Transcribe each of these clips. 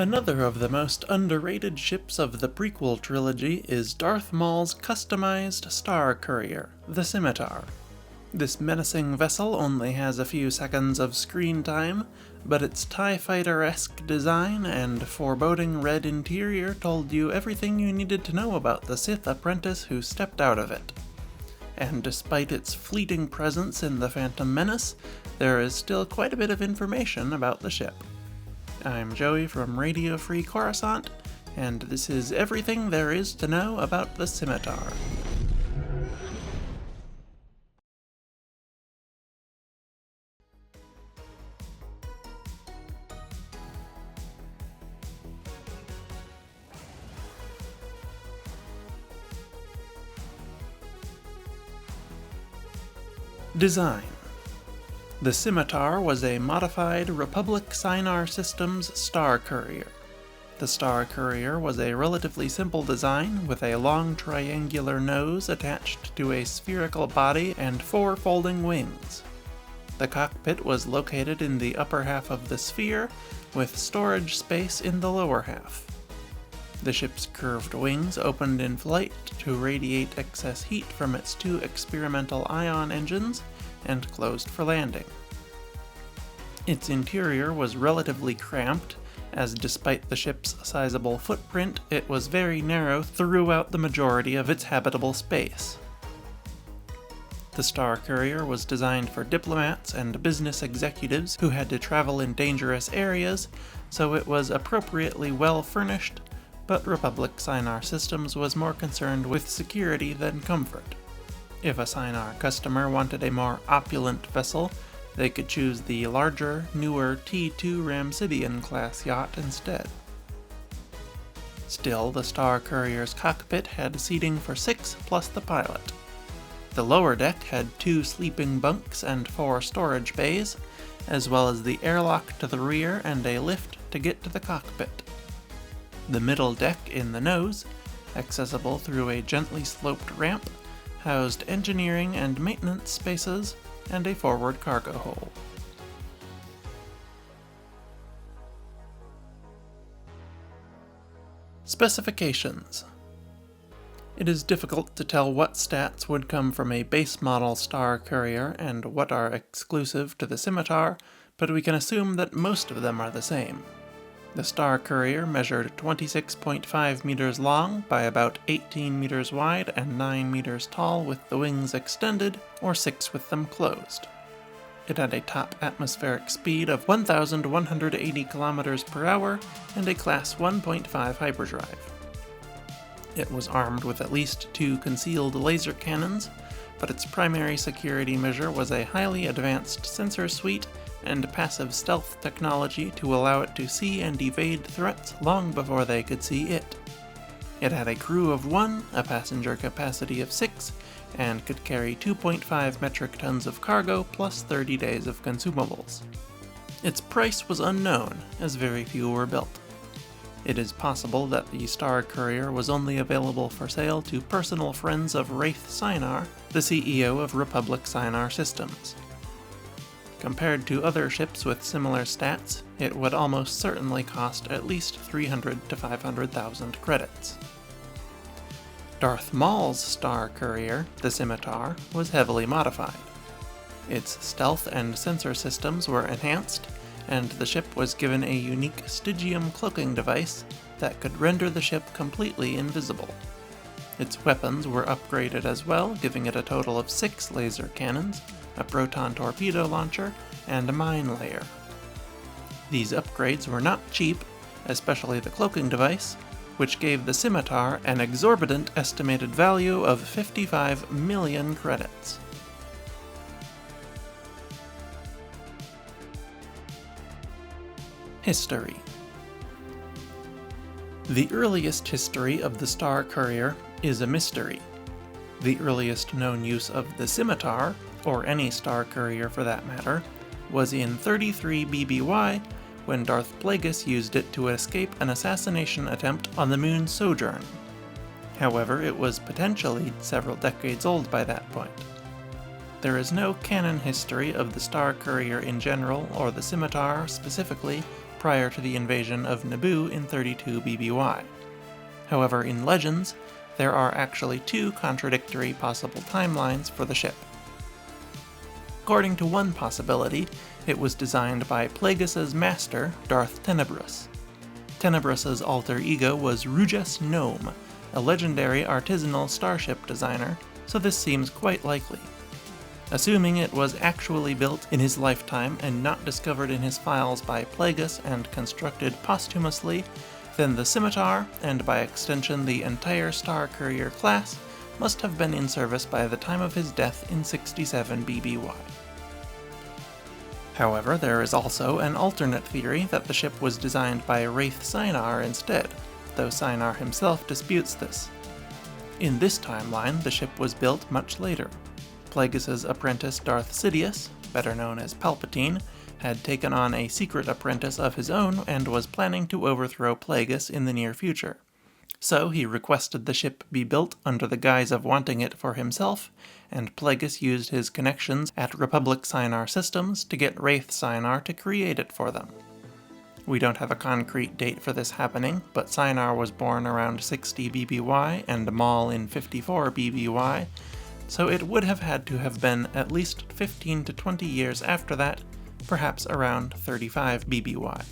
Another of the most underrated ships of the prequel trilogy is Darth Maul's customized star courier, the Scimitar. This menacing vessel only has a few seconds of screen time, but its TIE Fighter-esque design and foreboding red interior told you everything you needed to know about the Sith apprentice who stepped out of it. And despite its fleeting presence in the Phantom Menace, there is still quite a bit of information about the ship. I'm Joey from Radio Free Coruscant, and this is everything there is to know about the Scimitar. Design. The Scimitar was a modified Republic Scinar Systems star courier. The star courier was a relatively simple design with a long triangular nose attached to a spherical body and 4 folding wings. The cockpit was located in the upper half of the sphere, with storage space in the lower half. The ship's curved wings opened in flight to radiate excess heat from its 2 experimental ion engines, and closed for landing. Its interior was relatively cramped, as despite the ship's sizable footprint, it was very narrow throughout the majority of its habitable space. The star courier was designed for diplomats and business executives who had to travel in dangerous areas, so it was appropriately well furnished, but Republic Scinar Systems was more concerned with security than comfort. If a Scinar customer wanted a more opulent vessel, they could choose the larger, newer T2 Ramsidian class yacht instead. Still, the star courier's cockpit had seating for 6 plus the pilot. The lower deck had 2 sleeping bunks and 4 storage bays, as well as the airlock to the rear and a lift to get to the cockpit. The middle deck in the nose, accessible through a gently sloped ramp, housed engineering and maintenance spaces and a forward cargo hold. Specifications. It is difficult to tell what stats would come from a base model star courier and what are exclusive to the Scimitar, but we can assume that most of them are the same. The star courier measured 26.5 meters long by about 18 meters wide and 9 meters tall with the wings extended, or 6 with them closed. It had a top atmospheric speed of 1,180 kilometers per hour and a Class 1.5 hyperdrive. It was armed with at least 2 concealed laser cannons, but its primary security measure was a highly advanced sensor suite and passive stealth technology to allow it to see and evade threats long before they could see it. It had a crew of 1, a passenger capacity of 6, and could carry 2.5 metric tons of cargo plus 30 days of consumables. Its price was unknown, as very few were built. It is possible that the star courier was only available for sale to personal friends of Wraith Scinar, the CEO of Republic Scinar Systems. Compared to other ships with similar stats, it would almost certainly cost at least 300 to 500,000 credits. Darth Maul's star courier, the Scimitar, was heavily modified. Its stealth and sensor systems were enhanced, and the ship was given a unique Stygium cloaking device that could render the ship completely invisible. Its weapons were upgraded as well, giving it a total of 6 laser cannons, a proton torpedo launcher, and a mine layer. These upgrades were not cheap, especially the cloaking device, which gave the Scimitar an exorbitant estimated value of 55 million credits. History. The earliest history of the star courier is a mystery. The earliest known use of the Scimitar, or any star courier for that matter, was in 33 BBY, when Darth Plagueis used it to escape an assassination attempt on the moon's Sojourn. However, it was potentially several decades old by that point. There is no canon history of the star courier in general, or the Scimitar specifically, prior to the invasion of Naboo in 32 BBY. However, in Legends, there are actually two contradictory possible timelines for the ship. According to one possibility, it was designed by Plagueis' master, Darth Tenebrous. Tenebrous' alter ego was Rujas Gnome, a legendary artisanal starship designer, so this seems quite likely. Assuming it was actually built in his lifetime and not discovered in his files by Plagueis and constructed posthumously, then the Scimitar, and by extension the entire Star Courier class, must have been in service by the time of his death in 67 BBY. However, there is also an alternate theory that the ship was designed by Wraith Sinar instead, though Sinar himself disputes this. In this timeline, the ship was built much later. Plagueis' apprentice Darth Sidious, better known as Palpatine, had taken on a secret apprentice of his own and was planning to overthrow Plagueis in the near future. So he requested the ship be built under the guise of wanting it for himself, and Plagueis used his connections at Republic Sinar Systems to get Wraith Sinar to create it for them. We don't have a concrete date for this happening, but Sinar was born around 60 BBY and Maul in 54 BBY, so it would have had to have been at least 15 to 20 years after that, perhaps around 35 BBY.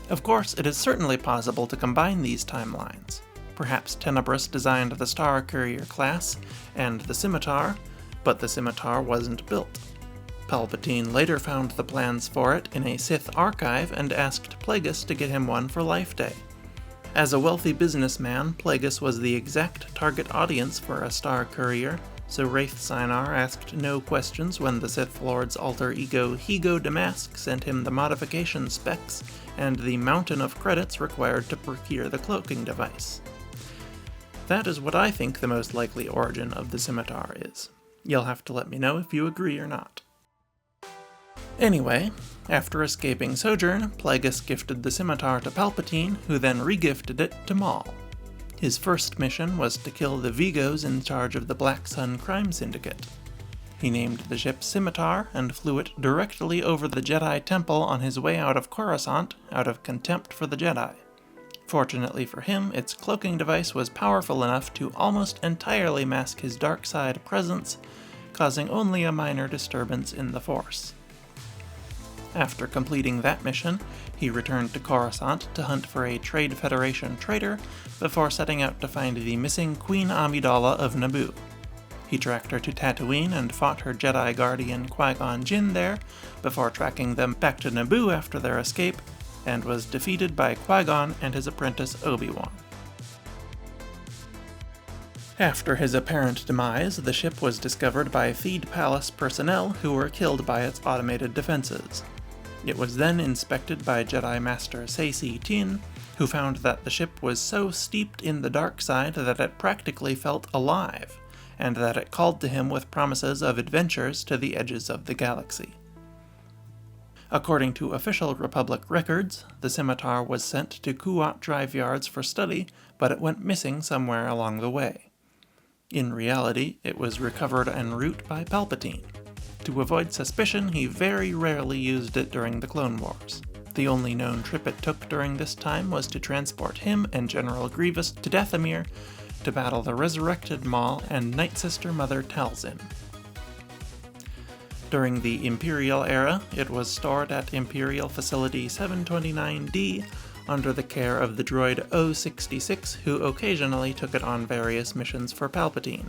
Of course, it is certainly possible to combine these timelines. Perhaps Tenebrous designed the Star Courier class and the Scimitar, but the Scimitar wasn't built. Palpatine later found the plans for it in a Sith archive and asked Plagueis to get him one for Life Day. As a wealthy businessman, Plagueis was the exact target audience for a Star Courier, so Wraith Sinar asked no questions when the Sith Lord's alter ego Higo Damask sent him the modification specs and the mountain of credits required to procure the cloaking device. That is what I think the most likely origin of the Scimitar is. You'll have to let me know if you agree or not. Anyway, after escaping Sojourn, Plagueis gifted the Scimitar to Palpatine, who then regifted it to Maul. His first mission was to kill the Vigos in charge of the Black Sun crime syndicate. He named the ship Scimitar and flew it directly over the Jedi Temple on his way out of Coruscant out of contempt for the Jedi. Fortunately for him, its cloaking device was powerful enough to almost entirely mask his dark side presence, causing only a minor disturbance in the Force. After completing that mission, he returned to Coruscant to hunt for a Trade Federation traitor before setting out to find the missing Queen Amidala of Naboo. He tracked her to Tatooine and fought her Jedi guardian Qui-Gon Jinn there, before tracking them back to Naboo after their escape, and was defeated by Qui-Gon and his apprentice Obi-Wan. After his apparent demise, the ship was discovered by Theed Palace personnel who were killed by its automated defenses. It was then inspected by Jedi Master Saesee Tiin, who found that the ship was so steeped in the dark side that it practically felt alive, and that it called to him with promises of adventures to the edges of the galaxy. According to official Republic records, the Scimitar was sent to Kuat Drive Yards for study, but it went missing somewhere along the way. In reality, it was recovered en route by Palpatine. To avoid suspicion, he very rarely used it during the Clone Wars. The only known trip it took during this time was to transport him and General Grievous to Dathomir to battle the resurrected Maul and Night Sister Mother Talzin. During the Imperial era, it was stored at Imperial Facility 729D under the care of the droid O66, who occasionally took it on various missions for Palpatine.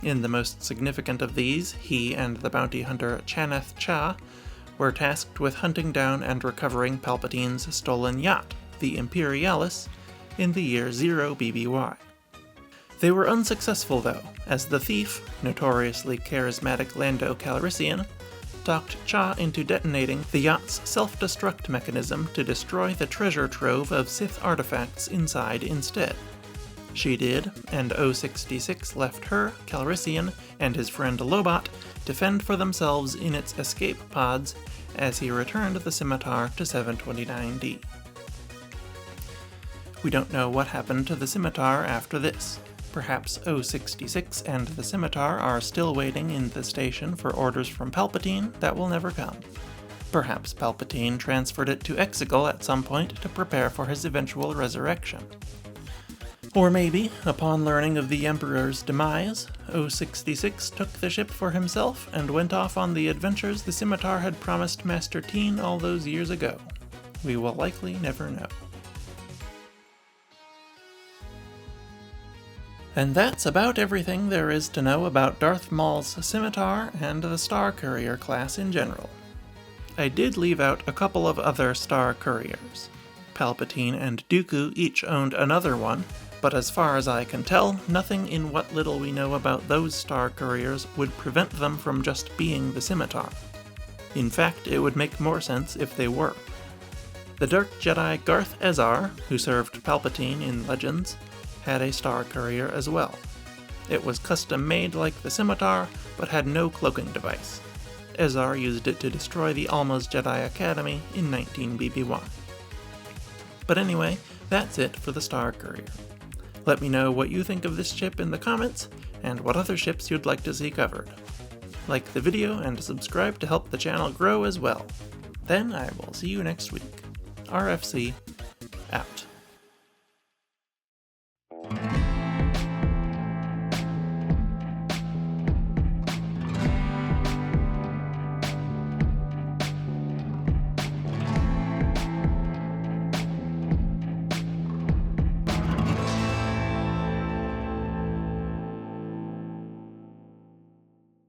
In the most significant of these, he and the bounty hunter Chaneth Cha were tasked with hunting down and recovering Palpatine's stolen yacht, the Imperialis, in the year 0 BBY. They were unsuccessful though, as the thief, notoriously charismatic Lando Calrissian, talked Cha into detonating the yacht's self-destruct mechanism to destroy the treasure trove of Sith artifacts inside instead. She did, and O66 left her, Calrissian, and his friend Lobot to fend for themselves in its escape pods as he returned the Scimitar to 729D. We don't know what happened to the Scimitar after this. Perhaps O66 and the Scimitar are still waiting in the station for orders from Palpatine that will never come. Perhaps Palpatine transferred it to Exegol at some point to prepare for his eventual resurrection. Or maybe, upon learning of the Emperor's demise, 066 took the ship for himself and went off on the adventures the Scimitar had promised Master Teen all those years ago. We will likely never know. And that's about everything there is to know about Darth Maul's Scimitar and the Star Courier class in general. I did leave out a couple of other Star Couriers. Palpatine and Dooku each owned another one, but as far as I can tell, nothing in what little we know about those Star Couriers would prevent them from just being the Scimitar. In fact, it would make more sense if they were. The Dark Jedi Garth Ezar, who served Palpatine in Legends, had a Star Courier as well. It was custom made like the Scimitar, but had no cloaking device. Ezar used it to destroy the Alma's Jedi Academy in 19 BB1. But anyway, that's it for the Star Courier. Let me know what you think of this ship in the comments, and what other ships you'd like to see covered. Like the video and subscribe to help the channel grow as well. Then I will see you next week. RFC, out.